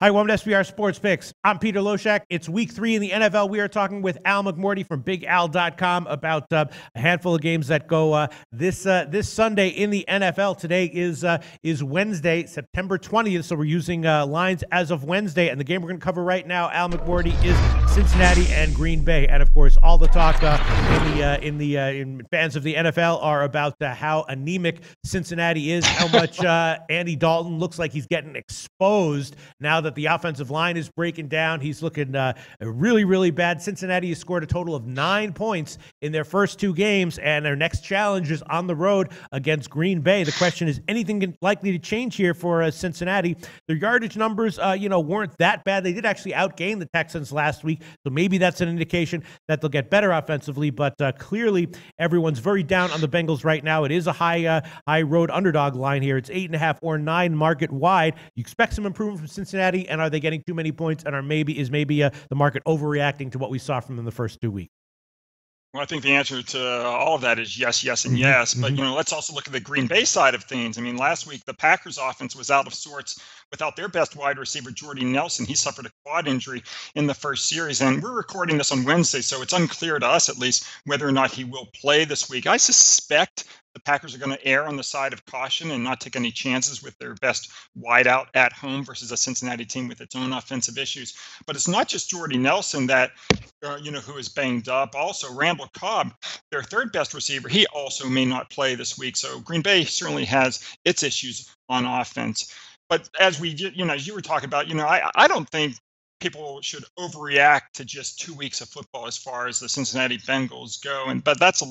Hi, welcome to SBR Sports Picks. I'm Peter Loshak. It's week 3 in the NFL. We are talking with Al McMordie from BigAl.com about a handful of games that go this Sunday in the NFL. Today is Wednesday, September 20th, so we're using lines as of Wednesday. And the game we're going to cover right now, Al McMordie, is Cincinnati and Green Bay. And of course, all the talk in fans of the NFL are about how anemic Cincinnati is, how much Andy Dalton looks like he's getting exposed now that the offensive line is breaking down. He's looking really, really bad. Cincinnati has scored a total of 9 points in their first 2 games, and their next challenge is on the road against Green Bay. The question is, anything likely to change here for Cincinnati? Their yardage numbers, weren't that bad. They did actually outgain the Texans last week, so maybe that's an indication that they'll get better offensively, but clearly everyone's very down on the Bengals right now. It is a high road underdog line here. It's 8.5 or 9 market wide. You expect some improvement from Cincinnati, and are they getting too many points, and is maybe the market overreacting to what we saw from them the first 2 weeks? Well, I think the answer to all of that is yes, yes, and yes. But, let's also look at the Green Bay side of things. I mean, last week, the Packers offense was out of sorts without their best wide receiver, Jordy Nelson. He suffered a quad injury in the first series. And we're recording this on Wednesday, so it's unclear to us, at least, whether or not he will play this week. I suspect the Packers are going to err on the side of caution and not take any chances with their best wideout at home versus a Cincinnati team with its own offensive issues. But it's not just Jordy Nelson that, who is banged up. Also, Randall Cobb, their third best receiver, he also may not play this week. So Green Bay certainly has its issues on offense. But as as you were talking about, I don't think people should overreact to just 2 weeks of football as far as the Cincinnati Bengals go. But that's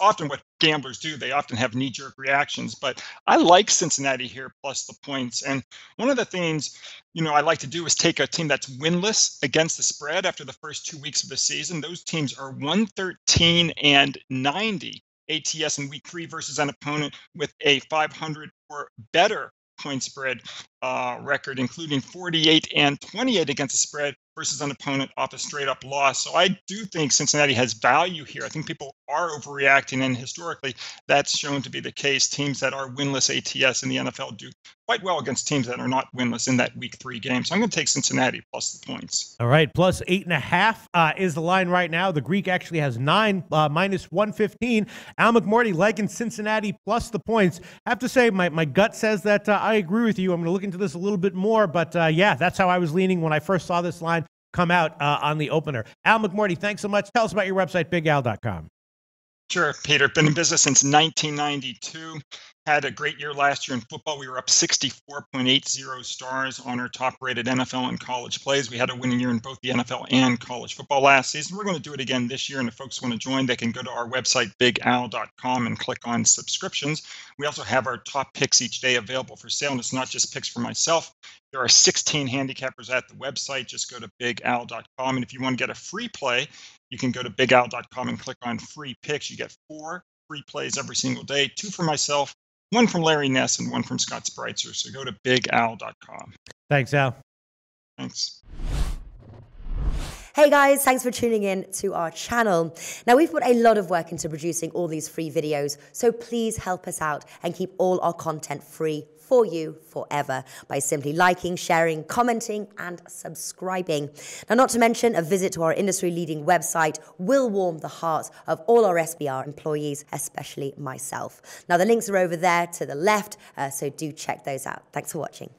often what gamblers do. They often have knee-jerk reactions. But I like Cincinnati here plus the points. And one of the things, I like to do is take a team that's winless against the spread after the first 2 weeks of the season. Those teams are 113 and 90 ATS in week 3 versus an opponent with a 500 or better point spread record, including 48 and 28 against the spread versus an opponent off a straight up loss. So I do think Cincinnati has value here. I think people are overreacting, and historically that's shown to be the case. Teams that are winless ATS in the NFL do quite well against teams that are not winless in that week 3 game. So I'm going to take Cincinnati plus the points. All right, plus 8.5 is the line right now. The Greek actually has 9, minus 115. Al McMordie liking Cincinnati plus the points. I have to say my gut says that I agree with you. I'm going to look into this a little bit more, but that's how I was leaning when I first saw this line come out on the opener. Al McMordie, thanks so much. Tell us about your website, BigAl.com. Sure, Peter. Been in business since 1992. Had a great year last year in football. We were up 64.80 stars on our top-rated NFL and college plays. We had a winning year in both the NFL and college football last season. We're going to do it again this year, and if folks want to join, they can go to our website, BigAl.com, and click on subscriptions. We also have our top picks each day available for sale, and it's not just picks for myself. There are 16 handicappers at the website. Just go to BigAl.com, and if you want to get a free play, you can go to BigAl.com and click on free picks. You get 4 free plays every single day, 2 for myself, 1 from Larry Ness, and 1 from Scott Spreitzer. So go to BigAl.com. Thanks, Al. Thanks. Hey guys, thanks for tuning in to our channel. Now, we've put a lot of work into producing all these free videos, so please help us out and keep all our content free for you forever by simply liking, sharing, commenting, and subscribing. Now, not to mention, a visit to our industry-leading website will warm the hearts of all our SBR employees, especially myself. Now, the links are over there to the left, so do check those out. Thanks for watching.